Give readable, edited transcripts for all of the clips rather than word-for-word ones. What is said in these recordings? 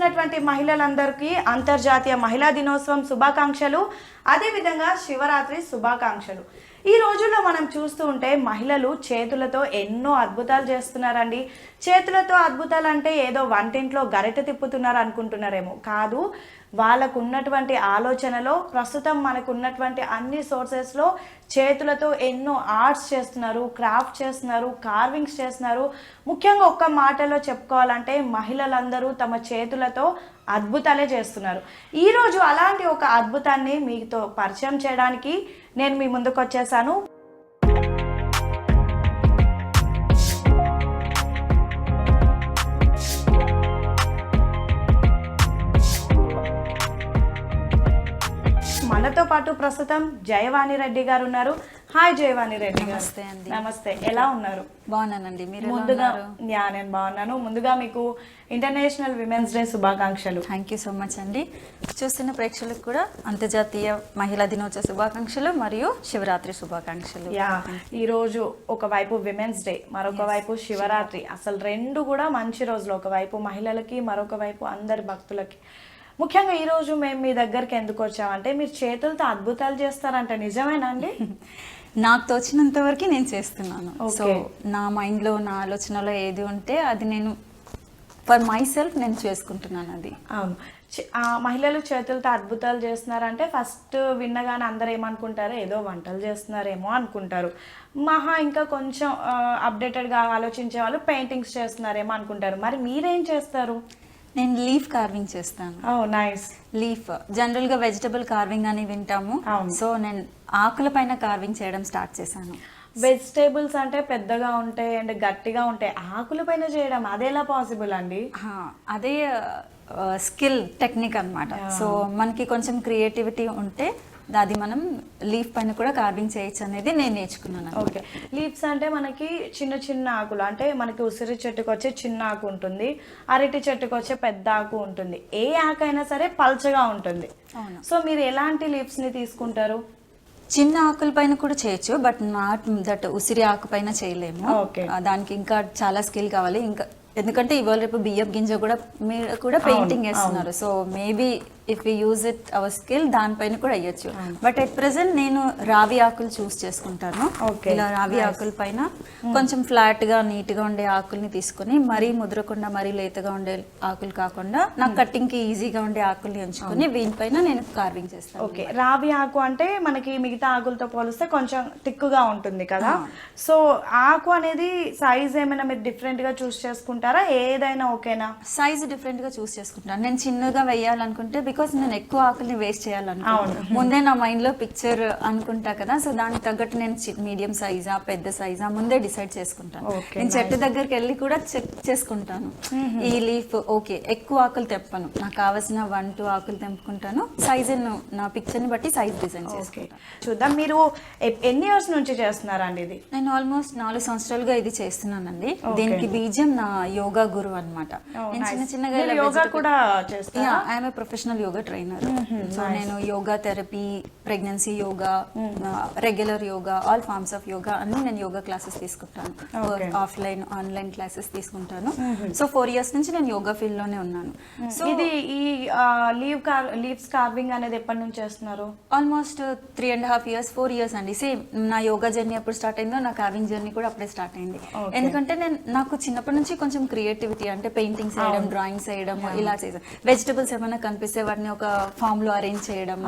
చూస్తున్నటువంటి మహిళలందరికీ అంతర్జాతీయ మహిళా దినోత్సవం శుభాకాంక్షలు, అదేవిధంగా శివరాత్రి శుభాకాంక్షలు. ఈ రోజుల్లో మనం చూస్తూ ఉంటే మహిళలు చేతులతో ఎన్నో అద్భుతాలు చేస్తున్నారండి. చేతులతో అద్భుతాలు అంటే ఏదో వంటింట్లో గరిటె తిప్పుతున్నారు అనుకుంటున్నారేమో, కాదు. వాళ్ళకు ఉన్నటువంటి ఆలోచనలో ప్రస్తుతం మనకు ఉన్నటువంటి అన్ని సోర్సెస్లో చేతులతో ఎన్నో ఆర్ట్స్ చేస్తున్నారు, క్రాఫ్ట్ చేస్తున్నారు, కార్వింగ్స్ చేస్తున్నారు. ముఖ్యంగా ఒక్క మాటలో చెప్పుకోవాలంటే మహిళలందరూ తమ చేతులతో అద్భుతాలే చేస్తున్నారు. ఈరోజు అలాంటి ఒక అద్భుతాన్ని మీతో పరిచయం చేయడానికి నేను మీ ముందుకు వచ్చేసాను. మనతో పాటు ప్రస్తుతం జయవాణి రెడ్డి గారు ఉన్నారు. హాయ్ జయవాణి రెడ్డి గారు. నమస్తే అండి. నమస్తే, ఎలా ఉన్నారు? బాగున్నానండి, మీరు? ముందుగా నేను బాగున్నాను. ముందుగా మీకు ఇంటర్నేషనల్ విమెన్స్ డే శుభాకాంక్షలు. థ్యాంక్ యూ సో మచ్ అండి. చూస్తున్న ప్రేక్షకులకు కూడా అంతర్జాతీయ మహిళా దినోత్సవ శుభాకాంక్షలు మరియు శివరాత్రి శుభాకాంక్షలు. ఈరోజు ఒకవైపు విమెన్స్ డే, మరొక వైపు శివరాత్రి. అసలు రెండు కూడా మంచి రోజులు, ఒకవైపు మహిళలకి, మరొక వైపు అందరి భక్తులకి. ముఖ్యంగా ఈరోజు మేము మీ దగ్గరికి ఎందుకు వచ్చామంటే మీరు చేతులతో అద్భుతాలు చేస్తారంట, నిజమేనా అండి? నాకు తోచినంత వరకు నేను చేస్తున్నాను. సో నా మైండ్లో, నా ఆలోచనలో ఏది ఉంటే అది నేను ఫర్ మై సెల్ఫ్ నేను చేసుకుంటున్నాను. అది అవును. మహిళలు చేతులతో అద్భుతాలు చేస్తున్నారంటే ఫస్ట్ విన్నగానే అందరు ఏమనుకుంటారు, ఏదో వంటలు చేస్తున్నారేమో అనుకుంటారు. మహా ఇంకా కొంచెం అప్డేటెడ్గా ఆలోచించే వాళ్ళు పెయింటింగ్స్ చేస్తున్నారేమో అనుకుంటారు. మరి మీరేం చేస్తారు? నేను లీఫ్ కార్వింగ్ చేస్తాను. నైస్. లీఫ్ జనరల్గా వెజిటబుల్ కార్వింగ్ అని వింటాము. సో నేను ఆకుల పైన కార్వింగ్ చేయడం స్టార్ట్ చేశాను. వెజిటేబుల్స్ అంటే పెద్దగా ఉంటాయి అండ్ గట్టిగా ఉంటాయి, ఆకుల పైన చేయడం అదేలా పాసిబుల్ అండి? అదే స్కిల్, టెక్నిక్ అన్నమాట. సో మనకి కొంచెం క్రియేటివిటీ ఉంటే అది మనం లీఫ్ పైన కూడా కార్వింగ్ చేయొచ్చు అనేది నేను నేర్చుకున్నాను. ఓకే. లీవ్స్ అంటే మనకి చిన్న చిన్న ఆకులు, అంటే మనకి ఉసిరి చెట్టుకు వచ్చే చిన్న ఆకు ఉంటుంది, అరటి చెట్టుకు వచ్చే పెద్ద ఆకు ఉంటుంది. ఏ ఆకు అయినా సరే పల్చగా ఉంటుంది. సో మీరు ఎలాంటి లీవ్స్ ని తీసుకుంటారు? చిన్న ఆకుల పైన కూడా చేయొచ్చు, బట్ నాట్ దట్ ఉసిరి ఆకు పైన చేయలేము. దానికి ఇంకా చాలా స్కిల్ కావాలి. ఇంకా ఎందుకంటే ఇవాళ రేపు బియ్యం గింజ కూడా మీరు కూడా పెయింటింగ్ వేస్తున్నారు. So maybe if you use it our skill దానిపైన కూడా అయ్యొచ్చు. బట్ ఎట్ ప్రెసెంట్ నేను రావి ఆకులు చూస్ చేసుకుంటాను. ఇలా రావి ఆకుల పైన కొంచెం ఫ్లాట్ గా నీట్ గా ఉండే ఆకుల్ని తీసుకొని, మరీ ముద్రకుండా మరీ లేతగా ఉండే ఆకులు కాకుండా నాకు కట్టింగ్ కి ఈజీగా ఉండే ఆకుల్ని ఎంచుకొని దీనిపైన నేను కార్వింగ్ చేస్తాను. ఓకే. రావి ఆకు అంటే మనకి మిగతా ఆకులతో పోలిస్తే కొంచెం తిక్కుగా ఉంటుంది కదా. సో ఆకు అనేది సైజ్ ఏమైనా మీరు డిఫరెంట్ గా చూస్ చేసుకుంటారా, ఏదైనా ఓకేనా? సైజ్ డిఫరెంట్ గా చూస్ చేసుకుంటాను. నేను చిన్నగా వేయాలనుకుంటే బికాస్ నేను ఎక్కువ ఆకుల్ని వేస్ట్ చేయాలనుకుంటున్నాను. ముందే నా మైండ్ లో పిక్చర్ అనుకుంటా కదా, సో దానికి తగ్గట్టు నేను మీడియం సైజా పెద్ద సైజా ముందే డిసైడ్ చేసుకుంటాను. నేను చెట్టు దగ్గరికి వెళ్ళి కూడా చెక్ చేసుకుంటాను. ఈ లీఫ్ ఓకే, ఎక్కువ ఆకులు తెంపను, నాకు కావాల్సిన 1-2 ఆకులు తెంపుకుంటాను. సైజ్ నా పిక్చర్ ని బట్టి సైజ్ డిజైన్ చేసుకుంటాను. చూద్దాం. మీరు ఎన్ని ఇయర్స్ నుంచి చేస్తున్నారండి ఇది? నేను ఆల్మోస్ట్ 4 సంవత్సరాలుగా ఇది చేస్తున్నానండి. దీనికి బీజం నా యోగా గురువు అన్నమాట. నేను చిన్న చిన్నగా యోగా కూడా చేస్తాను. I'm a professional yoga trainer. So నేను yoga therapy, pregnancy yoga, regular yoga, all forms of yoga అన్ని నేను యోగా క్లాసెస్ తీసుకుంటాను. ఆఫ్లైన్, ఆన్లైన్ క్లాసెస్ తీసుకుంటాను. సో 4 years నుంచి నేను యోగా ఫీల్డ్ లోనే ఉన్నాను. సో ఇది ఈ లీవ్స్ కార్వింగ్ అనేది ఎప్పటి నుంచి చేస్తున్నారు? ఆల్మోస్ట్ 3.5 years 4 years అండి. సేమ్ నా యోగా జర్నీ ఎప్పుడు స్టార్ట్ అయిందో నా కార్వింగ్ జర్నీ కూడా అప్పుడే స్టార్ట్ అయింది. ఎందుకంటే నాకు చిన్నప్పటి నుంచి కొంచెం క్రియేటివిటీ, అంటే పెయింటింగ్స్ వేయడం, డ్రాయింగ్స్ వేయడం, ఇలా చేసాను. వెజిటబుల్స్ ఏమైనా కనిపిస్తే వాటిని ఒక ఫామ్ లో అరేంజ్ చేయడం,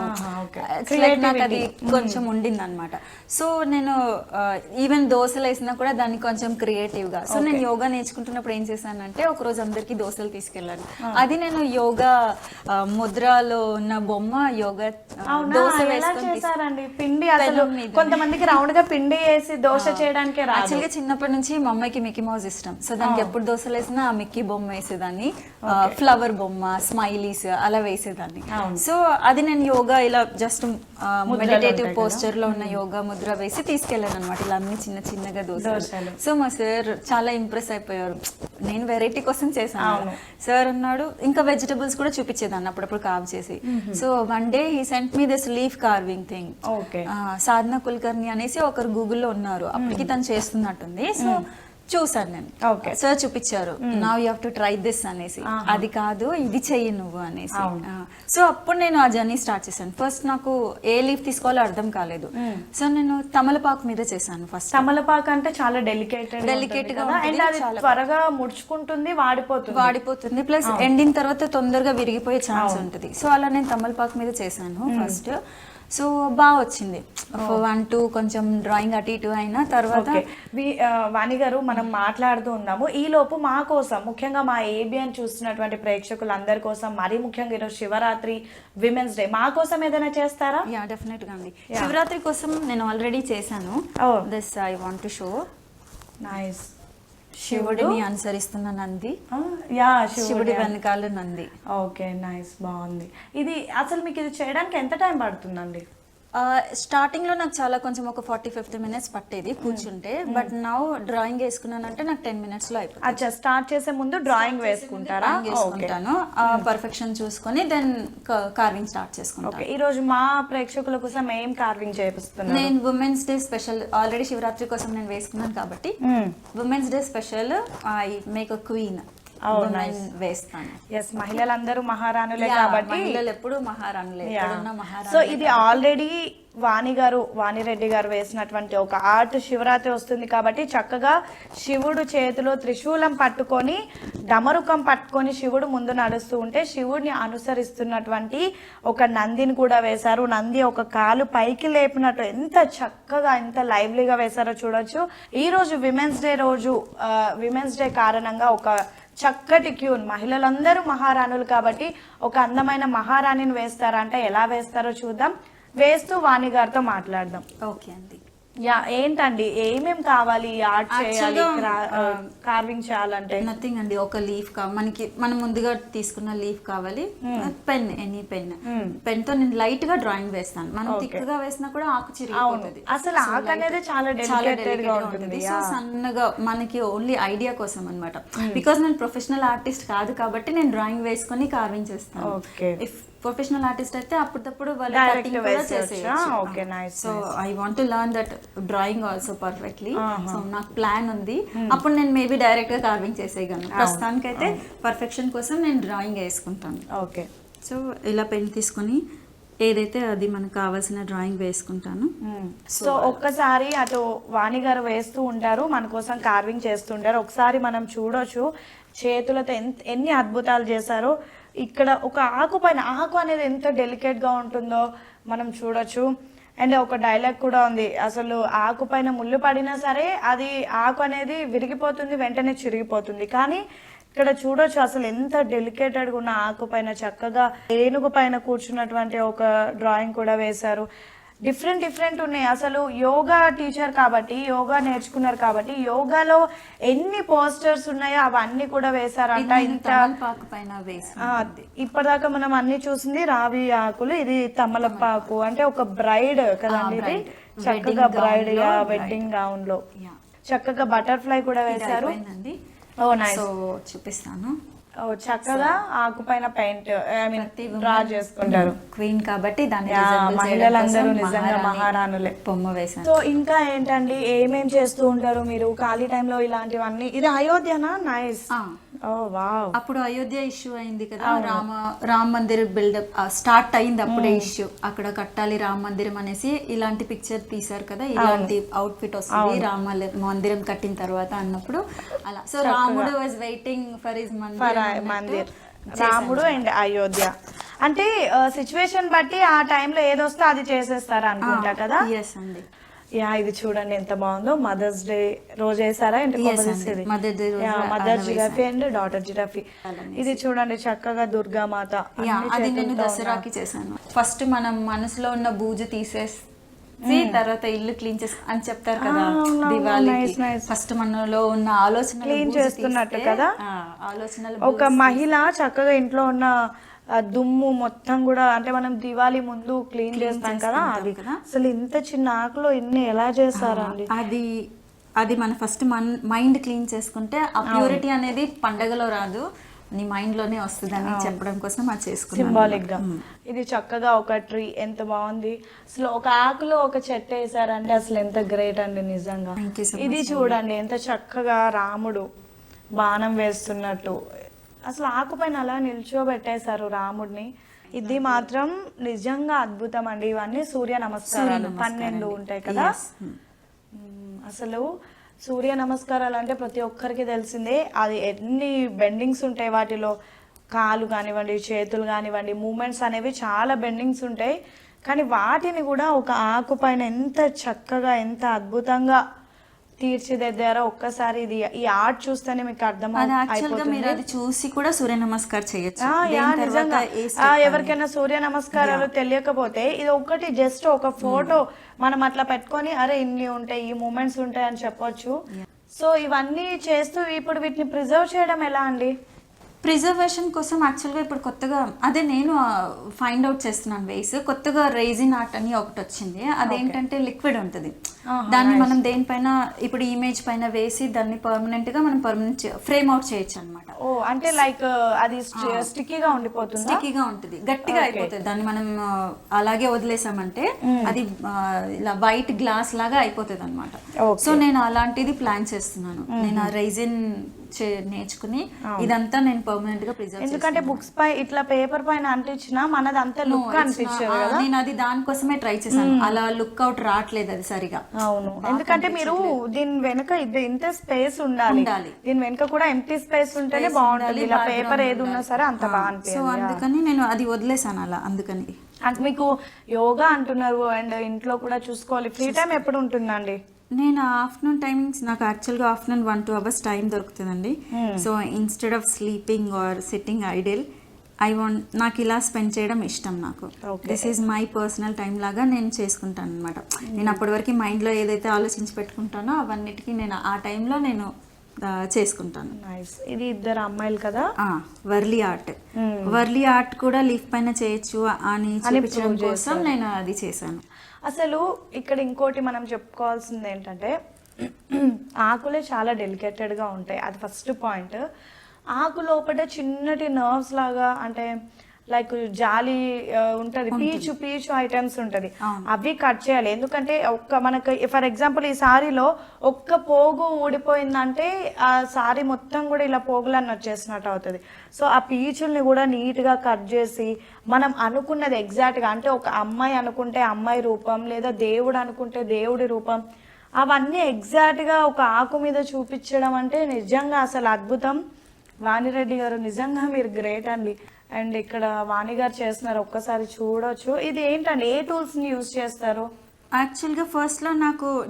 నాకు అది కొంచెం ఉండింది అనమాట. సో నేను ఈవెన్ దోశలు వేసినా కూడా దాన్ని కొంచెం క్రియేటివ్ గా. సో నేను యోగా నేర్చుకుంటున్నప్పుడు ఏం చేశానంటే ఒక రోజు అందరికి దోశలు తీసుకెళ్ళాను. అది నేను యోగా ముద్రలో ఉన్న బొమ్మ యోగా దోశ వేసుకొని పిండి, కొంతమందికి రౌండ్ గా పిండి వేసి దోశ చేయడానికి. యాక్చువల్గా చిన్నప్పటి నుంచి మా అమ్మాయికి మిక్కీ మౌస్ ఇష్టం. సో దానికి ఎప్పుడు దోశలు వేసినా ఆ మిక్కీ బొమ్మ వేసేదాన్ని, ఫ్లవర్ బొమ్మ, స్మైలీస్ అలా వేసేదాన్ని. సో అది నేను యోగా ఇలా జస్ట్ మెడిటేటివ్ పోస్చర్ లో ఉన్న యోగా ముద్ర వేసి తీసుకెళ్ళాను అనమాట. ఇలా అన్ని చిన్న చిన్నగా దోశలు. సో మా సార్ చాలా ఇంప్రెస్ అయిపోయారు. నేను వెరైటీ కోసం చేశాను. సార్ అన్నాడు, ఇంకా వెజిటబుల్స్ కూడా చూపించేదాన్ని అప్పుడప్పుడు కార్వ్ చేసి. So one day he sent me this leaf carving thing. Sadhana Kulkarni అనేసి ఒకరు గూగుల్లో ఉన్నారు, అప్పటికి తను చేస్తున్నట్టుంది. సో చూసాను నేను. Okay. సార్ చూపించారు, now you have to try this అనేసి. అది కాదు, ఇది చెయ్యి నువ్వు అనేసి. సో అప్పుడు నేను ఆ జర్నీ స్టార్ట్ చేశాను. ఫస్ట్ నాకు ఏ లీఫ్ తీసుకోవాలో అర్థం కాలేదు. సో నేను తమలపాకు మీద చేశాను ఫస్ట్. తమలపాకు అంటే చాలా డెలికేట్ గా ఉంటుంది. అండ్ అది త్వరగా ముడుచుకుంటుంది, వాడిపోతుంది, ప్లస్ ఎండిన తర్వాత తొందరగా విరిగిపోయే ఛాన్స్ ఉంటుంది. సో అలా నేను తమలపాకు మీద చేశాను ఫస్ట్. సో బాగా వచ్చింది. 1-2 కొంచెం డ్రాయింగ్ అటు ఇటు అయినా తర్వాత వాణి గారు మనం మాట్లాడుతూ ఉన్నాము. ఈ లోపు మా కోసం, ముఖ్యంగా మా ఏబిఎన్ చూస్తున్నటువంటి ప్రేక్షకులందరి కోసం, మరీ ముఖ్యంగా ఈరోజు శివరాత్రి, విమెన్స్ డే, మా కోసం ఏదైనా చేస్తారా? యా, డెఫినెట్ గా అండి. శివరాత్రి కోసం నేను ఆల్రెడీ చేశాను. This I want to show. Nice. శివుడిని అనుసరిస్తున్న నంది, శివుడి వెనకాల నంది. ఓకే, నైస్, బాగుంది. ఇది అసలు మీకు ఇది చేయడానికి ఎంత టైం పడుతుందండి? స్టార్టింగ్ లో నాకు చాలా కొంచెం ఒక 40-50 మినిట్స్ పట్టేది కూర్చుంటే. బట్ నౌ డ్రాయింగ్ వేసుకున్నానంటే నాకు 10 మినిట్స్ లో అయిపోతుంది. అచ్చా, స్టార్ట్ చేసే ముందు డ్రాయింగ్ వేసుకుంటారా? వేసుకుంటాను, పర్ఫెక్షన్ చూసుకొని దెన్ కార్వింగ్ స్టార్ట్ చేసుకుంటాను. ఈ రోజు మా ప్రేక్షకుల కోసం ఏం కార్వింగ్ చేపిస్తున్నాను? నేను women's day special already Shivaratri కోసం నేను వేసుకున్నాను కాబట్టి women's day special I make a queen వేస్తాను. ఎస్, మహిళలందరూ మహారాణులే కాబట్టి మహిళలు ఎప్పుడు మహారాణులే. సో ఇది ఆల్రెడీ వాణిరెడ్డి గారు వేసినటువంటి ఒక ఆర్ట్. శివరాత్రి వస్తుంది కాబట్టి చక్కగా శివుడు చేతిలో త్రిశూలం పట్టుకొని, డమరుకం పట్టుకొని శివుడు ముందు నడుస్తూ ఉంటే శివుడిని అనుసరిస్తున్నటువంటి ఒక నందిని కూడా వేశారు. నంది ఒక కాలు పైకి లేపినట్టు ఎంత చక్కగా, ఎంత లైవ్లీగా వేశారో చూడొచ్చు. ఈ రోజు విమెన్స్ డే కారణంగా ఒక చక్కటి క్యూన్, మహిళలందరూ మహారాణులు కాబట్టి ఒక అందమైన మహారాణిని వేస్తారా అంటే ఎలా వేస్తారో చూద్దాం. వేస్తూ వాణి గారితో మాట్లాడదాం. ఓకే అండి. యా, ఏంటండి ఏమేం కావాలి ఆర్ట్ చేయాలి, కార్వింగ్ చేయాలంటే? నథింగ్ అండి, ఒక లీఫ్ మనకి మనం ముందుగా తీసుకున్న లీఫ్ కావాలి, పెన్, ఎనీ పెన్ తో నేను లైట్ గా డ్రాయింగ్ వేస్తాను. మనం థిక్గా వేసినా కూడా ఆకు చిరిగిపోతుంది. అసలు ఆకు అనేది చాలా డెలికేటెడ్ గా ఉంటుంది. సో సన్నగా మనకి ఓన్లీ ఐడియా కోసం అన్నమాట. బికాస్ నేను ప్రొఫెషనల్ ఆర్టిస్ట్ కాదు కాబట్టి నేను డ్రాయింగ్ వేసుకొని కార్వింగ్ చేస్తాను. ఇఫ్ ప్రొఫెషనల్ ఆర్టిస్ట్ అయితే అప్పుడప్పుడు వాళ్ళు కటింగ్ కూడా చేసేయచ్చు. So I want to learn that drawing also perfectly. So నాకు ప్లాన్ ఉంది, అప్పుడు నేను మేబీ డైరెక్ట్ గా కార్వింగ్ చేసేయగలను. ప్రస్తుతానికి అయితే పర్ఫెక్షన్ కోసం నేను డ్రాయింగ్ వేసుకుంటాను. ఓకే, సో ఇలా పెన్ తీసుకొని ఏదైతే అది మనకు కావాల్సిన డ్రాయింగ్ వేసుకుంటాను. సో ఒక్కసారి అటు వాణి గారు వేస్తూ ఉంటారు, మన కోసం కార్వింగ్ చేస్తుంటారు. ఒకసారి మనం చూడొచ్చు చేతులతో ఎన్ని అద్భుతాలు చేశారో. ఇక్కడ ఒక ఆకు పైన, ఆకు అనేది ఎంత డెలికేట్ గా ఉంటుందో మనం చూడొచ్చు. అండ్ ఒక డైలాగ్ కూడా ఉంది, అసలు ఆకు పైన ముళ్ళు పడినా సరే అది ఆకు అనేది విరిగిపోతుంది, వెంటనే చిరిగిపోతుంది. కానీ ఇక్కడ చూడొచ్చు అసలు ఎంత డెలికేటెడ్గా ఉన్న ఆకు పైన చక్కగా ఏనుగు పైన కూర్చున్నటువంటి ఒక డ్రాయింగ్ కూడా వేశారు. డిఫరెంట్ ఉన్నాయి. అసలు యోగా టీచర్ కాబట్టి, యోగా నేర్చుకున్నారు కాబట్టి యోగాలో ఎన్ని పోస్టర్స్ ఉన్నాయో అవన్నీ కూడా వేశారంట. ఇప్పటిదాకా మనం అన్ని చూసింది రావి ఆకులు, ఇది తమలపాకు అంటే ఒక బ్రైడ్ కదండి, ఇది చక్కగా బ్రైడ్ వెడ్డింగ్ గౌన్ లో చక్కగా బటర్ఫ్లై కూడా వేశారు. ఓ నైస్, చూపిస్తాను. చక్కగా ఆకు పైన పెయింట్ డ్రా చేసుకుంటారు. క్వీన్ కాబట్టి మహిళలందరూ నిజంగా మహారాణులే. బొమ్మ వేశారు. సో ఇంకా ఏంటండి, ఏమేం చేస్తూ ఉంటారు మీరు ఖాళీ టైంలో ఇలాంటివన్నీ? ఇది అయోధ్యనా? నైస్. అప్పుడు అయోధ్య ఇష్యూ అయింది కదా, రామ మందిర్ బిల్డప్ స్టార్ట్ అయింది అప్పుడే ఇష్యూ. అక్కడ కట్టాలి రామ మందిరం అనేసి ఇలాంటి పిక్చర్ తీసారు కదా, ఇలాంటి అవుట్ ఫిట్ వస్తుంది రామ మందిరం కట్టిన తర్వాత అన్నప్పుడు అలా. సో రాముడు was waiting for his Mandir, రాముడు అండ్ అయోధ్య. అంటే సిచ్యువేషన్ బట్టి ఆ టైంలో ఏదొస్తే అది చేసేస్తారా అనుకుంటా కదా. ఎస్ అండి. యా, ఇది చూడండి ఎంత బాగుందో. మదర్స్ డే రోజు వేసారా? Mother giraffe and daughter giraffe. ఇది చూడండి చక్కగా దుర్గామాత. అది నేను దసరాకి చేశాను. ఫస్ట్ మనం మనసులో ఉన్న బూజు తీసేసి తర్వాత ఇల్లు క్లీన్ చేసి అని చెప్తారు కదా దివాళీకి. ఫస్ట్ మనలో ఉన్న ఆలోచన క్లీన్ చేస్తున్నట్టు కదా. ఆలోచనలు ఒక మహిళ చక్కగా ఇంట్లో ఉన్న దుమ్ము మొత్తం కూడా, అంటే మనం దివాళీ ముందు క్లీన్ చేస్తాం కదా, అది అసలు ఇంత చిన్న ఆకులో ఇన్ని ఎలా చేస్తారండి. అది మన ఫస్ట్ మైండ్ క్లీన్ చేసుకుంటే ఆ ప్యూరిటీ అనేది పండగలో రాదు, నీ మైండ్ లోనే వస్తుందని చెప్పడం కోసం అది చేసుకున్నాను. సింబాలిక్ గా ఇది చక్కగా ఒక ట్రీ ఎంత బాగుంది అసలు. ఒక ఆకులో ఒక చెట్టు వేసారంటే అసలు ఎంత గ్రేట్ అండి నిజంగా. Thank you so ఇది much. చూడండి ఎంత చక్కగా రాముడు బాణం వేస్తున్నట్టు అసలు ఆకుపైన అలా నిల్చోబెట్టేశారు రాముడిని. ఇది మాత్రం నిజంగా అద్భుతం అండి. ఇవన్నీ సూర్య నమస్కారాలు 12 ఉంటాయి కదా. అసలు సూర్య నమస్కారాలు అంటే ప్రతి ఒక్కరికి తెలిసిందే. అది ఎన్ని బెండింగ్స్ ఉంటాయి వాటిలో, కాలు కానివ్వండి, చేతులు కానివ్వండి, మూమెంట్స్ అనేవి చాలా బెండింగ్స్ ఉంటాయి. కానీ వాటిని కూడా ఒక ఆకు పైన ఎంత చక్కగా ఎంత అద్భుతంగా తీర్చిదిద్దారో ఒక్కసారి ఇది ఈ ఆర్ట్ చూస్తేనే మీకు అర్థం మీరు అది చూసి కూడా సూర్య నమస్కారం చేయొచ్చు. నిజంగా ఎవరికైనా సూర్య నమస్కారాలు తెలియకపోతే ఇది ఒకటి జస్ట్ ఒక ఫోటో మనం అట్లా పెట్టుకొని అరే ఇన్ని ఉంటాయి ఈ మూమెంట్స్ ఉంటాయి అని చెప్పొచ్చు. సో ఇవన్నీ చేస్తూ ఇప్పుడు వీటిని ప్రిజర్వ్ చేయడం ఎలా అండి? ప్రిజర్వేషన్ కోసం యాక్చువల్గా ఇప్పుడు కొత్తగా అదే నేను ఫైండ్ అవుట్ చేస్తున్నాను వేస్. కొత్తగా రైజిన్ ఆర్ట్ అని ఒకటి వచ్చింది. అదేంటంటే లిక్విడ్ ఉంటుంది, దాన్ని మనం దేనిపైన ఇప్పుడు ఇమేజ్ పైన వేసి దాన్ని పర్మనెంట్ గా మనం పర్మనెంట్ ఫ్రేమ్ అవుట్ చేయొచ్చు అనమాట. ఓ అంటే లైక్ అది స్టిక్కీగా ఉండిపోతుంది, స్టిక్కీగా ఉంటుంది, గట్టిగా అయిపోతుంది. దాన్ని మనం అలాగే వదిలేసామంటే అది ఇలా వైట్ గ్లాస్ లాగా అయిపోతుంది అనమాట. సో నేను అలాంటిది ప్లాన్ చేస్తున్నాను. నేను ఆ రైజిన్ నేర్చుకుని ఇదంతా నేను పర్మనెంట్ గా ప్రిజర్వ్. ఎందుకంటే బుక్స్ పై ఇట్లా పేపర్ పైన అంటించినా మనది అంత లుక్ అనిపించదు కదా. నేను అది దానికోసమే ట్రై చేశాను, అలా లుక్ అవుట్ రావట్లేదు అది సరిగా. అవును, ఎందుకంటే మీరు దీని వెనక ఇంత స్పేస్ ఉండాలి, దీని వెనక కూడా ఎంటీ స్పేస్ ఉంటేనే బాగుంటుంది. ఇలా పేపర్ ఏది ఉన్నా సరే అంత బాగా అనిపిస్తుంది. సో అందుకని నేను అది వదిలేసాను అలా. అందుకని అంటే మీకు యోగా అంటున్నారు అండ్ ఇంట్లో కూడా చూసుకోవాలి, ఫ్రీ టైం ఎప్పుడు ఉంటుందండి? నేను ఆఫ్టర్నూన్ టైమింగ్స్ నాకు యాక్చువల్గా ఆఫ్టర్నూన్ 1-2 hours టైం దొరుకుతుందండి. So instead of sleeping or sitting idle నాకు ఇలా స్పెండ్ చేయడం ఇష్టం. నాకు this is my personal time లాగా నేను చేసుకుంటాను అనమాట. నేను అప్పటి వరకు మైండ్లో ఏదైతే ఆలోచించి పెట్టుకుంటానో అవన్నిటికీ నేను ఆ టైంలో నేను చేసుకుంటాను. ఇది ఇద్దరు అమ్మాయిలు కదా. వర్లీ ఆర్ట్, వర్లీ ఆర్ట్ కూడా లీఫ్ పైన చేయొచ్చు అని చూపించడం కోసం నేను అది చేశాను. అసలు ఇక్కడ ఇంకోటి మనం చెప్పుకోవాల్సింది ఏంటంటే ఆకులే చాలా డెలికేటెడ్గా ఉంటాయి, అది ఫస్ట్ పాయింట్. ఆకు లోపల చిన్నటి నర్వ్స్ లాగా అంటే లైక్ జాలి ఉంటుంది, పీచు ఐటమ్స్ ఉంటుంది, అవి కట్ చేయాలి. ఎందుకంటే మనకు ఫర్ ఎగ్జాంపుల్ ఈ సారీలో ఒక్క పోగు ఊడిపోయిందంటే ఆ సారీ మొత్తం కూడా ఇలా పోగులన్నీ వచ్చేసినట్టు అవుతుంది. సో ఆ పీచుల్ని కూడా నీట్గా కట్ చేసి మనం అనుకున్నది ఎగ్జాక్ట్గా, అంటే ఒక అమ్మాయి అనుకుంటే అమ్మాయి రూపం, లేదా దేవుడు అనుకుంటే దేవుడి రూపం, అవన్నీ ఎగ్జాక్ట్గా ఒక ఆకు మీద చూపించడం అంటే నిజంగా అసలు అద్భుతం. వాణిరెడ్డి గారు నిజంగా మీరు గ్రేట్ అండి. అండ్ ఇక్కడ వాణి గారు చేస్తున్నారు, ఒక్కసారి చూడొచ్చు. ఇది ఏంటండి, ఏ టూల్స్ని యూజ్ చేస్తారు? యాక్చువల్గా ఫస్ట్లో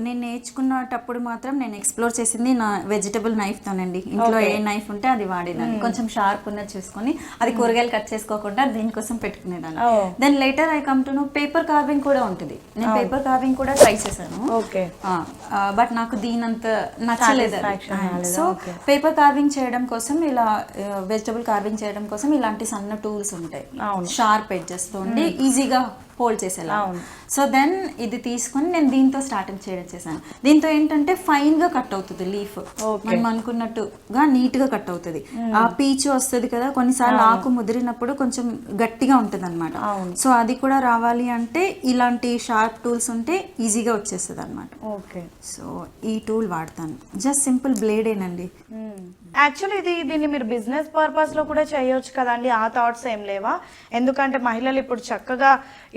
నేను నేర్చుకున్నప్పుడు మాత్రం నేను ఎక్స్ప్లోర్ చేసింది నా వెజిటబుల్ నైఫ్తోనండి. ఇంట్లో ఏ నైఫ్ ఉంటే అది వాడేదాన్ని, కొంచెం షార్ప్ ఉన్నది చూసుకొని. అది కూరగాయలు కట్ చేసుకోకుండా దీనికోసం పెట్టుకునేదాన్ని. Then later I come to know paper carving కూడా ఉంటుంది. నేను పేపర్ కార్వింగ్ కూడా ట్రై చేశాను, బట్ నాకు దీనంత నచ్చలేదు. సో పేపర్ కార్వింగ్ చేయడం కోసం ఇలా వెజిటబుల్ కార్వింగ్ చేయడం కోసం ఇలాంటి సన్న టూల్స్ ఉంటాయి, షార్ప్ ఎడ్జెస్ తో ఉండి ఈజీగా హోల్డ్ చేసేలా. సో దెన్ ఇది తీసుకొని నేను దీంతో స్టార్టింగ్ చేయడం చేశాను. దీంతో ఏంటంటే ఫైన్ గా కట్ అవుతుంది లీఫ్, మనం అనుకున్నట్టుగా నీట్ గా కట్ అవుతుంది. ఆ పీచు వస్తుంది కదా, కొన్నిసార్లు ఆకు ముదిరినప్పుడు కొంచెం గట్టిగా ఉంటుంది అనమాట. సో అది కూడా రావాలి అంటే ఇలాంటి షార్ప్ టూల్స్ ఉంటే ఈజీగా వచ్చేస్తుంది అనమాట. సో ఈ టూల్ వాడతాను, జస్ట్ సింపుల్ బ్లేడేనండి. యాక్చువల్లీ దీన్ని మీరు బిజినెస్ పర్పస్ లో కూడా చేయొచ్చు కదండి, ఆ థాట్స్ ఏం లేవా? ఎందుకంటే మహిళలు ఇప్పుడు చక్కగా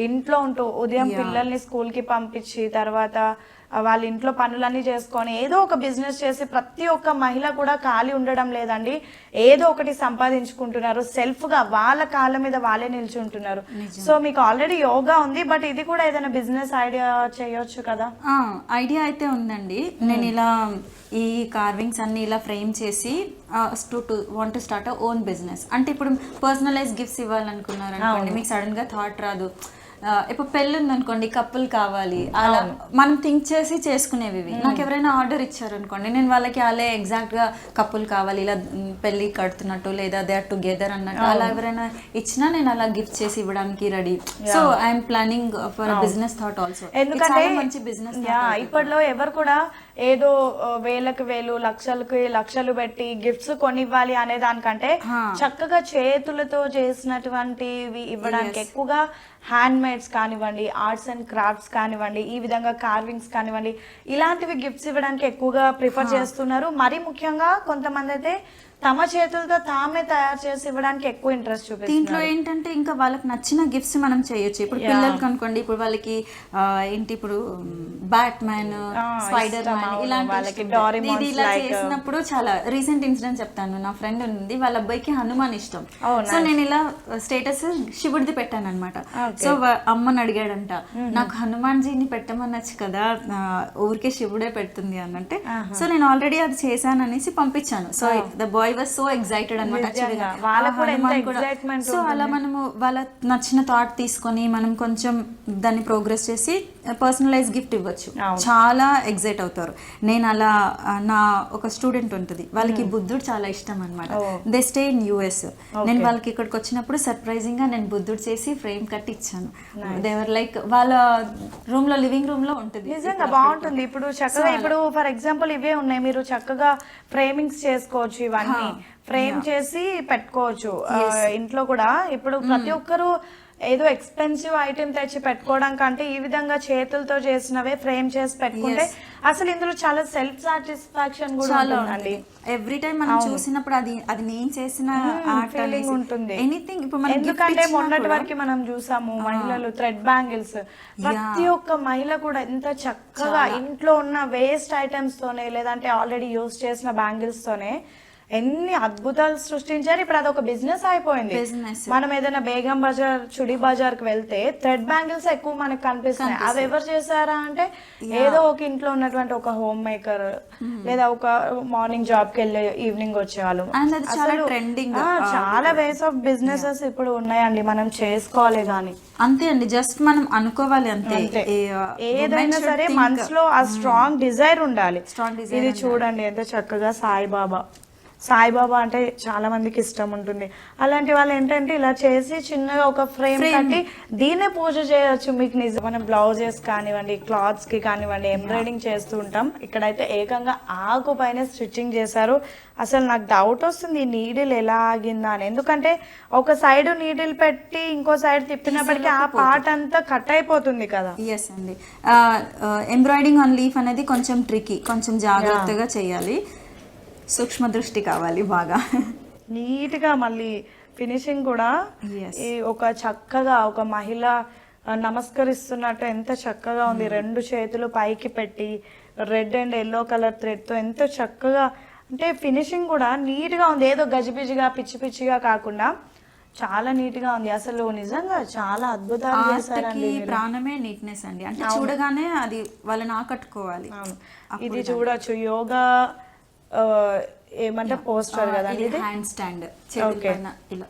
ఇంట్లో ఉంటూ ఉదయం పిల్లల్ని స్కూల్ కి పంపించి తర్వాత వాళ్ళ ఇంట్లో పనులన్నీ చేసుకొని ఏదో ఒక బిజినెస్ చేసి ప్రతి ఒక్క మహిళ కూడా ఖాళీ ఉండడం లేదండి, ఏదో ఒకటి సంపాదించుకుంటున్నారు, సెల్ఫ్ గా వాళ్ళ కాళ్ళ మీద వాళ్ళే నిల్చుంటున్నారు. సో మీకు ఆల్రెడీ యోగా ఉంది, బట్ ఇది కూడా ఏదైనా బిజినెస్ ఐడియా చేయొచ్చు కదా? ఐడియా అయితే ఉందండి. నేను ఇలా ఈ కార్వింగ్స్ అన్ని ఇలా ఫ్రేమ్ చేసి want to start own business. అంటే ఇప్పుడు పర్సనలైజ్ గిఫ్ట్స్ ఇవ్వాలనుకున్నారు అనుకోండి, మీకు సడన్ గా థాట్ రాదు. ఇప్పుడు పెళ్ళి ఉందనుకోండి, కప్పులు కావాలి, అలా మనం థింక్ చేసి చేసుకునేవి. నాకు ఎవరైనా ఆర్డర్ ఇచ్చారనుకోండి, నేను వాళ్ళకి అలా ఎగ్జాక్ట్ గా కప్పులు కావాలి, ఇలా పెళ్లి కడుతున్నట్టు లేదా దే ఆర్ టుగెదర్ అన్నట్టు అలా ఎవరైనా ఇచ్చినా నేను అలా గిఫ్ట్ చేసి ఇవ్వడానికి ready. So I'm planning for business thought also. ఎందుకంటే మంచి బిజినెస్ ఇప్పట్లో ఎవరు కూడా ఏదో వేలకు వేలు లక్షలకి లక్షలు పెట్టి గిఫ్ట్స్ కొనివ్వాలి అనే దానికంటే చక్కగా చేతులతో చేసినటువంటివి ఇవ్వడానికి ఎక్కువగా హ్యాండ్ మేడ్స్ కానివ్వండి, ఆర్ట్స్ అండ్ క్రాఫ్ట్స్ కానివ్వండి, ఈ విధంగా కార్వింగ్స్ కానివ్వండి, ఇలాంటివి గిఫ్ట్స్ ఇవ్వడానికి ఎక్కువగా ప్రిఫర్ చేస్తున్నారు. మరీ ముఖ్యంగా కొంతమంది అయితే తమ చేతులతో తామే తయారు చేసి ఇవ్వడానికి ఎక్కువ ఇంట్రెస్ట్ చూపిస్తారు. దీంట్లో ఏంటంటే ఇంకా వాళ్ళకి నచ్చిన గిఫ్ట్స్ మనం చేయొచ్చు. ఇప్పుడు పిల్లలకి అనుకోండి, ఇప్పుడు వాళ్ళకి ఏంటి ఇప్పుడు బ్యాట్ మ్యాన్, స్పైడర్ మ్యాన్ ఇలాంటి ఇలా చేసినప్పుడు చాలా రీసెంట్ ఇన్సిడెంట్ చెప్తాను. నా ఫ్రెండ్ ఉంది, వాళ్ళ అబ్బాయికి హనుమాన్ ఇష్టం. సో నేను ఇలా స్టేటస్ శివుడిది పెట్టాను అనమాట. సో అమ్మని అడిగాడంట, నాకు హనుమాన్ జీని పెట్టమనొచ్చు కదా, ఊరికే శివుడే పెడుతుంది అనంటే. సో నేను ఆల్రెడీ అది చేశాను అనేసి పంపించాను. So the boy was so excited అనమాట. సో అలా మనము వాళ్ళ నచ్చిన థాట్ తీసుకొని మనం కొంచెం దాన్ని ప్రోగ్రెస్ చేసి పర్సనలైజ్ గిఫ్ట్ ఇవ్వచ్చు. చాలా ఎక్సైట్ అవుతారు. నేను అలా నా ఒక స్టూడెంట్ ఉంటుంది, వాళ్ళకి బుద్ధుడు చాలా ఇష్టం అనమాట. They stay in US. నేను వాళ్ళకి ఇక్కడికి వచ్చినప్పుడు సర్ప్రైజింగ్ గా నేను బుద్ధుడు చేసి ఫ్రేమ్ కట్టి ఇచ్చాను. దేవర్ లైక్ వాళ్ళ రూమ్ లో, లివింగ్ రూమ్ లో ఉంటుంది. నిజంగా బాగుంటుంది. ఇప్పుడు చక్కగా ఇప్పుడు ఫర్ ఎగ్జాంపుల్ ఇవే ఉన్నాయి, మీరు చక్కగా ఫ్రేమింగ్స్ చేసుకోవచ్చు, ఇవన్నీ ఫ్రేమ్ చేసి పెట్టుకోవచ్చు ఇంట్లో కూడా. ఇప్పుడు ప్రతి ఒక్కరు ఏదో ఎక్స్పెన్సివ్ ఐటెం తెచ్చి పెట్టుకోవడం కంటే ఈ విధంగా చేతులతో చేసినవే ఫ్రేమ్ చేసి పెట్టుకుంటే అసలు ఇందులో చాలా సెల్ఫ్ సాటిస్ఫాక్షన్ కూడా ఉంటుందండి. ఎవ్రీ టైం మనం చూసినప్పుడు అది నేను చేసిన ఫీలింగ్ ఉంటుంది. ఎనీథింగ్ ఇప్పుడు మనం ఎందుకంటే మొన్నటి వరకు మనం చూసాము మహిళలు థ్రెడ్ బ్యాంగిల్స్, ప్రతి ఒక్క మహిళ కూడా ఎంత చక్కగా ఇంట్లో ఉన్న వేస్ట్ ఐటమ్స్ తోనే లేదంటే ఆల్రెడీ యూజ్ చేసిన బ్యాంగిల్స్ తోనే ఎన్ని అద్భుతాలు సృష్టించారు. ఇప్పుడు అదొక బిజినెస్ అయిపోయింది. మనం ఏదైనా బేగం బజార్, చుడి బజార్ కి వెళ్తే థ్రెడ్ బ్యాంగిల్స్ ఎక్కువ మనకు కనిపిస్తున్నాయి. అవి ఎవరు చేశారా అంటే ఏదో ఒక ఇంట్లో ఉన్నటువంటి ఒక హోమ్ మేకర్ లేదా ఒక మార్నింగ్ జాబ్ కి వెళ్ళే ఈవినింగ్ వచ్చేవాళ్ళు. చాలా వేస్ ఆఫ్ బిజినెసెస్ ఇప్పుడు ఉన్నాయండి, మనం చేసుకోవాలి గానీ. అంతే అండి, జస్ట్ మనం అనుకోవాలి అంతే. ఏదైనా సరే మనసులో ఆ స్ట్రాంగ్ డిజైర్ ఉండాలి. ఇది చూడండి ఎంత చక్కగా సాయిబాబా అంటే చాలా మందికి ఇష్టం ఉంటుంది. అలాంటి వాళ్ళు ఏంటంటే ఇలా చేసి చిన్నగా ఒక ఫ్రేమ్ కట్టి దీన్నే పూజ చేయొచ్చు. మీకు నిజం మనం బ్లౌజెస్ కానివ్వండి, క్లాత్స్ కి కానివ్వండి ఎంబ్రాయిడింగ్ చేస్తూ ఉంటాం. ఇక్కడైతే ఏకంగా ఆకు పైన స్టిచ్చింగ్ చేశారు. అసలు నాకు డౌట్ వస్తుంది ఈ నీడిల్ ఎలా ఆగిందా అని. ఎందుకంటే ఒక సైడ్ నీడిల్ పెట్టి ఇంకో సైడ్ తిప్పినప్పటికీ ఆ పార్ట్ అంతా కట్ అయిపోతుంది కదా. ఎస్ అండి, ఎంబ్రాయిడింగ్ ఆన్ లీఫ్ అనేది కొంచెం ట్రికీ, కొంచెం జాగ్రత్తగా చేయాలి, సూక్ష్మ దృష్టి కావాలి బాగా. నీట్ గా మళ్ళీ ఫినిషింగ్ కూడా ఒక చక్కగా ఒక మహిళ నమస్కరిస్తున్నట్టు ఎంత చక్కగా ఉంది. రెండు చేతులు పైకి పెట్టి red and yellow colour thread తో ఎంత చక్కగా, అంటే ఫినిషింగ్ కూడా నీట్ గా ఉంది. ఏదో గజిబిజిగా పిచ్చి పిచ్చిగా కాకుండా చాలా నీట్ గా ఉంది. అసలు నిజంగా చాలా అద్భుతాలు చేశారండి. ప్రాణమే నీట్నెస్ అండి, అంటే చూడగానే అది వాళ్ళని ఆకట్టుకోవాలి. ఇది చూడొచ్చు యోగా ఏమంటే పోస్టర్ కదా, హ్యాండ్ స్టాండ్, ఇలా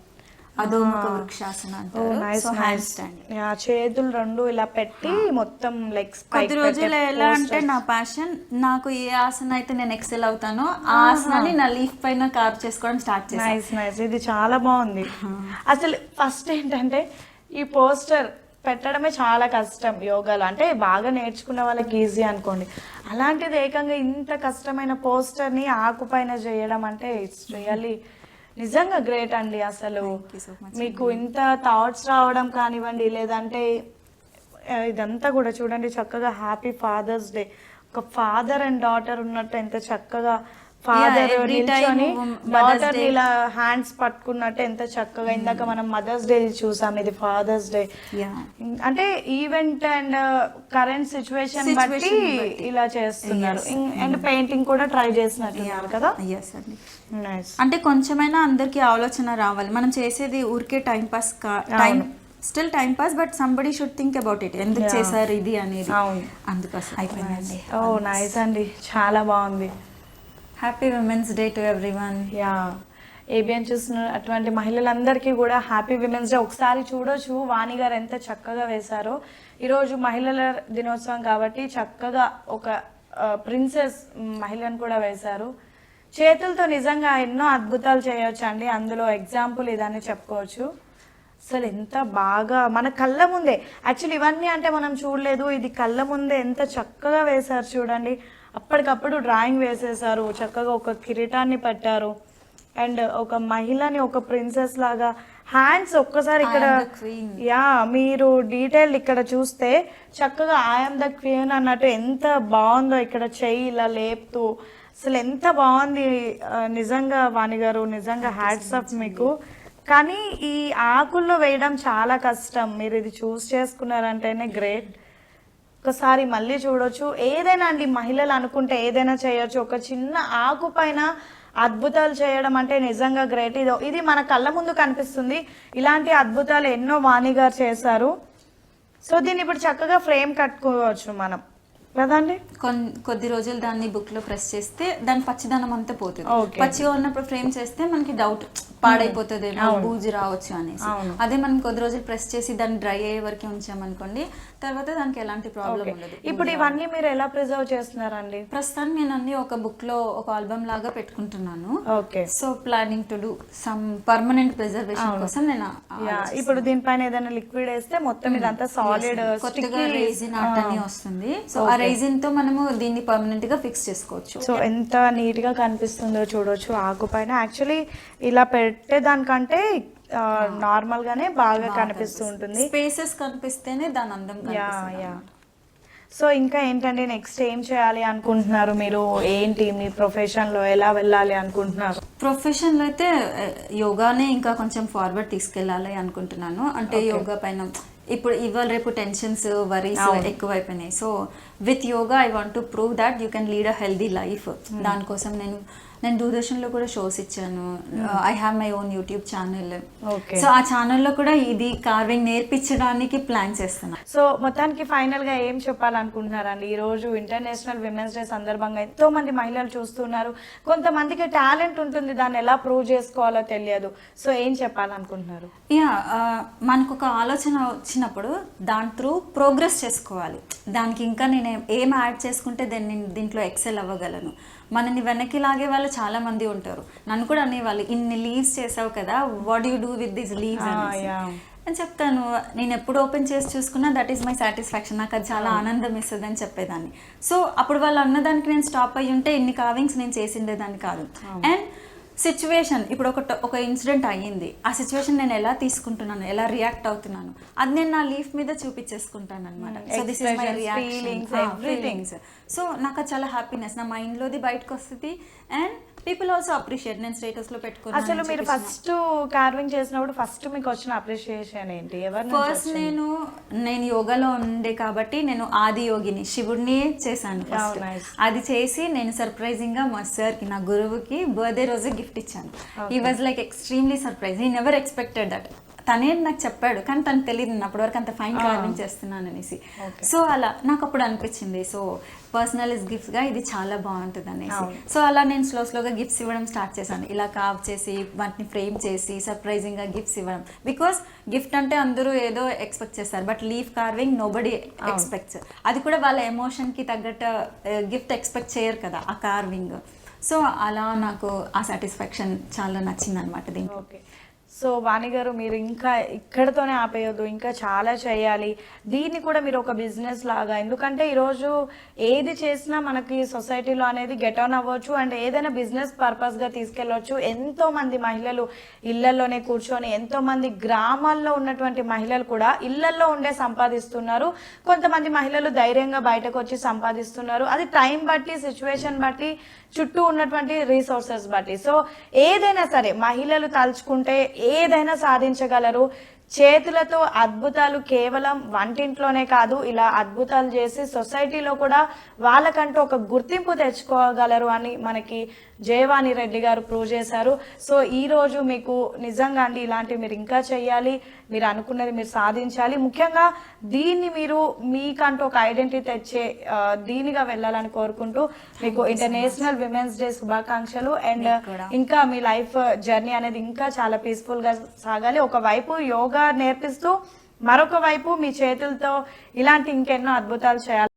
అధోముఖ వృక్షాసన అంటారు. సో హ్యాండ్ స్టాండ్, చేతులు రెండు ఇలా పెట్టి మొత్తం లెగ్స్. కొద్ది రోజులు ఎలా అంటే నా ప్యాషన్, నాకు ఏ ఆసన అయితే నేను ఎక్సెల్ అవుతానో ఆ ఆసనాన్ని నా లీఫ్ పైన కార్వ్ చేసుకోవడం స్టార్ట్ చేశాను. నైస్, ఇది చాలా బాగుంది. అసలు ఫస్ట్ ఏంటంటే ఈ పోస్టర్ పెట్టడమే చాలా కష్టం యోగాలో, అంటే బాగా నేర్చుకున్న వాళ్ళకి ఈజీ అనుకోండి. అలాంటిది ఏకంగా ఇంత కష్టమైన పోస్టర్ని ఆకుపైన చేయడం అంటే ఇట్స్ రియల్లీ నిజంగా గ్రేట్ అండి. అసలు మీకు ఇంత థాట్స్ రావడం కానివ్వండి, లేదంటే ఇదంతా కూడా చూడండి చక్కగా హ్యాపీ ఫాదర్స్ డే, ఒక ఫాదర్ అండ్ డాటర్ ఉన్నట్టు ఎంత చక్కగా ఫాదర్ నిల్చొని డాటర్ ఇలా హ్యాండ్స్ పట్టుకున్నట్టు ఎంత చక్కగా. ఇందాక మనం మదర్స్ డే చూసాం, ఇది ఫాదర్స్ డే. అంటే ఈవెంట్ అండ్ కరెంట్ సిచ్యువేషన్ బట్టి ఇలా చేస్తున్నారు. అండ్ పెయింటింగ్ కూడా ట్రై చేసినట్టున్నారు కదా. అంటే కొంచెమైనా అందరికి ఆలోచన రావాలి. మనం చేసేది ఊరికే time pass, still time pass, but somebody should think about it, ఎందుకు చేశారు ఇది అనేది. అందుకోసం అయిపోయిందండి. ఓ నైస్ అండి, చాలా బాగుంది. Happy women's day to everyone. ABN చూస్తున్న అటువంటి మహిళలందరికీ కూడా హ్యాపీ విమెన్స్ డే. ఒకసారి చూడొచ్చు వాణి గారు ఎంత చక్కగా వేశారో. ఈరోజు మహిళల దినోత్సవం కాబట్టి చక్కగా ఒక ప్రిన్సెస్ మహిళను కూడా వేశారు. చేతులతో నిజంగా ఎన్నో అద్భుతాలు చేయొచ్చు అండి. అందులో ఎగ్జాంపుల్ ఇదని చెప్పుకోవచ్చు. అసలు ఎంత బాగా మన కళ్ళ ముందే, యాక్చువల్లీ ఇవన్నీ అంటే మనం చూడలేదు, ఇది కళ్ళ ముందే ఎంత చక్కగా వేశారు చూడండి. అప్పటికప్పుడు డ్రాయింగ్ వేసేసారు, చక్కగా ఒక కిరీటాన్ని పెట్టారు అండ్ ఒక మహిళని ఒక ప్రిన్సెస్ లాగా హ్యాండ్స్ ఒక్కసారి ఇక్కడ I am the queen. Yeah మీరు డీటెయిల్ ఇక్కడ చూస్తే చక్కగా ఐఎమ్ ద క్వీన్ అన్నట్టు ఎంత బాగుందో, ఇక్కడ చెయ్యి ఇలా లేపుతూ అసలు ఎంత బాగుంది. నిజంగా వాణి గారు, నిజంగా హ్యాట్స్ ఆఫ్ మీకు. కానీ ఈ ఆకుల్లో వేయడం చాలా కష్టం, మీరు ఇది చూస్ చేసుకున్నారంటేనే గ్రేట్. ఒకసారి మళ్ళీ చూడొచ్చు. ఏదైనా అండి, మహిళలు అనుకుంటే ఏదైనా చేయొచ్చు. ఒక చిన్న ఆకు పైన అద్భుతాలు చేయడం అంటే నిజంగా గ్రేట్. ఇది మన కళ్ళ ముందు కనిపిస్తుంది. ఇలాంటి అద్భుతాలు ఎన్నో వాణి గారు చేశారు. సో దీన్ని ఇప్పుడు చక్కగా ఫ్రేమ్ కట్టుకోవచ్చు మనం కదండి. కొద్ది రోజులు దాన్ని బుక్ లో ప్రెస్ చేస్తే దాని పచ్చిదనం అంతా పోతుంది. Okay. పచ్చిగా ఉన్నప్పుడు ఫ్రేమ్ చేస్తే మనకి డౌట్ పాడైపోతుంది, బూజు రావచ్చు అనేసి. అదే మనం కొద్ది రోజులు ప్రెస్ చేసి దాన్ని డ్రై అయ్యే వరకు ఉంచామనుకోండి, తర్వాత దానికి ఎలాంటి ప్రాబ్లం ఉండదు. ఇప్పుడు ఇవన్నీ మీరు ఎలా ప్రిజర్వ్ చేస్తున్నారండి? ప్రస్తుతానికి నేను అన్ని ఒక బుక్ లో ఒక ఆల్బమ్ లాగా పెట్టుకుంటున్నాను. Okay. So planning to do some permanent preservation కోసం నేను ఇప్పుడు దీనిపైన ఏదైనా లిక్విడ్ వేస్తే మొత్తం ఇదంతా సాలిడ్ కొత్తగా రేజిన్ ఆర్ట్ అని వస్తుంది. సో ఆ రేజిన్ తో మనము దీన్ని పర్మనెంట్ గా ఫిక్స్ చేసుకోవచ్చు. సో ఎంత నీట్ గా కనిపిస్తుందో చూడొచ్చు ఆకు పైన. యాక్చువల్లీ ఇలా పెట్టేదానికంటే నార్మల్ గానే బాగా కనిపిస్తూ ఉంటుంది. స్పేసెస్ కనిపిస్తేనే దాని అందం కనిపిస్తుంది. సో ఇంకా ఏంటంటే నెక్స్ట్ ఏం చేయాలి అనుకుంటున్నారు మీరు? ఏంటి మీ ప్రొఫెషన్ లో ఎలా వెళ్ళాలి అనుకుంటున్నారు? ప్రొఫెషన్ లో అయితే యోగానే ఇంకా కొంచెం ఫార్వర్డ్ తీసుకెళ్ళాలి అనుకుంటున్నాను. అంటే యోగా పైన ఇప్పుడు ఇవాళ రేపు టెన్షన్స్ వరీస్ ఎక్కువైపోయినాయి. So with yoga I want to prove that you can lead a healthy life. దానికోసం నేను దూరదర్శన్లో కూడా షోస్ ఇచ్చాను. I have my own YouTube channel. So ఆ ఛానల్లో కూడా ఇది కార్వింగ్ నేర్పించడానికి ప్లాన్ చేస్తున్నాను. సో మొత్తానికి ఫైనల్ గా ఏం చెప్పాలనుకుంటున్నారండి? ఈ రోజు ఇంటర్నేషనల్ విమెన్స్ డే సందర్భంగా ఎంతో మంది మహిళలు చూస్తున్నారు. కొంతమందికి టాలెంట్ ఉంటుంది, దాన్ని ఎలా ప్రూవ్ చేసుకోవాలో తెలియదు. సో ఏం చెప్పాలనుకుంటున్నారు? మనకు ఒక ఆలోచన వచ్చినప్పుడు దాని త్రూ ప్రోగ్రెస్ చేసుకోవాలి. దానికి ఇంకా నేను ఏం యాడ్ చేసుకుంటే దీంట్లో ఎక్సెల్ అవ్వగలను. మనని వెనక్కి లాగే వాళ్ళు చాలా మంది ఉంటారు. నన్ను కూడా అనేవాళ్ళు, ఇన్ని లీవ్స్ చేసావు కదా, what you do with this leaves అని చెప్తాను. నేను ఎప్పుడు ఓపెన్ చేసి చూసుకున్నా దట్ ఈస్ మై సాటిస్ఫాక్షన్, నాకు అది చాలా ఆనందం ఇస్తుంది అని చెప్పేదాన్ని. సో అప్పుడు వాళ్ళు అన్నదానికి నేను స్టాప్ అయ్యి ఉంటే ఇన్ని కార్వింగ్స్ నేను చేసిండేదాన్ని కాదు. అండ్ సిచ్యువేషన్ ఇప్పుడు ఒక ఇన్సిడెంట్ అయ్యింది, ఆ సిచ్యువేషన్ నేను ఎలా తీసుకుంటున్నాను, ఎలా రియాక్ట్ అవుతున్నాను, అది నేను నా లీఫ్ మీద చూపించేసుకుంటాను అనమాట. So this is my reaction. So నాకు అది చాలా హ్యాపీనెస్, నా మైండ్లోది బయటకు వస్తుంది. And people also appreciate. నేను స్టేటస్ లో పెట్టుకున్నాను. అసలు మీరు ఫస్ట్ కార్వింగ్ చేసినప్పుడు ఫస్ట్ మీకు వచ్చిన అప్రిషియేషన్ ఏంటి? ఫస్ట్ నేను యోగాలో ఉండే కాబట్టి నేను ఆది యోగిని శివుడిని చేశాను ఫస్ట్. అది చేసి నేను సర్ప్రైజింగ్ గా మా సార్ కి, నా గురువుకి బర్త్డే రోజు గిఫ్ట్ ఇచ్చాను. He was like extremely surprise. He never expected that. తనే నాకు చెప్పాడు, కానీ తనకు తెలియదు నేను అప్పటి వరకు అంత ఫైన్ కార్వింగ్ చేస్తున్నాను అనేసి. సో అలా నాకు అప్పుడు అనిపించింది, సో పర్సనలైజ్ గిఫ్ట్స్ గా ఇది చాలా బాగుంటుంది అనేసి. సో అలా నేను స్లోగా గిఫ్ట్స్ ఇవ్వడం స్టార్ట్ చేశాను. ఇలా కార్వ్ చేసి వాటిని ఫ్రేమ్ చేసి సర్ప్రైజింగ్ గా గిఫ్ట్స్ ఇవ్వడం. బికాస్ గిఫ్ట్ అంటే అందరూ ఏదో ఎక్స్పెక్ట్ చేస్తారు, but leaf carving nobody expects. అది కూడా వాళ్ళ ఎమోషన్ కి తగ్గట్టు గిఫ్ట్ ఎక్స్పెక్ట్ చేయరు కదా ఆ కార్వింగ్. సో అలా నాకు ఆ సాటిస్ఫాక్షన్ చాలా నచ్చింది అనమాట దీంట్లో. సో వాణి గారు, మీరు ఇంకా ఇక్కడతోనే ఆపేయొద్దు, ఇంకా చాలా చేయాలి. దీన్ని కూడా మీరు ఒక బిజినెస్ లాగా, ఎందుకంటే ఈరోజు ఏది చేసినా మనకి సొసైటీలో అనేది గెట్ ఆన్ అవ్వచ్చు అండ్ ఏదైనా బిజినెస్ పర్పస్గా తీసుకెళ్ళవచ్చు. ఎంతో మంది మహిళలు ఇళ్లలోనే కూర్చొని, ఎంతో మంది గ్రామాల్లో ఉన్నటువంటి మహిళలు కూడా ఇళ్లల్లో ఉండే సంపాదిస్తున్నారు. కొంతమంది మహిళలు ధైర్యంగా బయటకు వచ్చి సంపాదిస్తున్నారు. అది టైం బట్టి, సిచ్యువేషన్ బట్టి, చుట్టూ ఉన్నటువంటి రీసోర్సెస్ బట్టి. సో ఏదైనా సరే మహిళలు తలుచుకుంటే ఏదైనా సాధించగలరు. చేతులతో అద్భుతాలు కేవలం వంటింట్లోనే కాదు, ఇలా అద్భుతాలు చేసి సొసైటీలో కూడా వాళ్ళకంటూ ఒక గుర్తింపు తెచ్చుకోగలరు అని మనకి జయవాణి రెడ్డి గారు ప్రూవ్ చేశారు. సో ఈరోజు మీకు నిజంగా అండి ఇలాంటివి మీరు ఇంకా చెయ్యాలి, మీరు అనుకున్నది మీరు సాధించాలి. ముఖ్యంగా దీన్ని మీరు మీకంటూ ఒక ఐడెంటిటీ తెచ్చే దీనిగా వెళ్ళాలని కోరుకుంటూ మీకు ఇంటర్నేషనల్ విమెన్స్ డే శుభాకాంక్షలు. అండ్ ఇంకా మీ లైఫ్ జర్నీ అనేది ఇంకా చాలా పీస్ఫుల్గా సాగాలి. ఒకవైపు యోగా నేర్పిస్తూ, మరొక వైపు మీ చేతులతో ఇలాంటి ఇంకెన్నో అద్భుతాలు చేయాలి.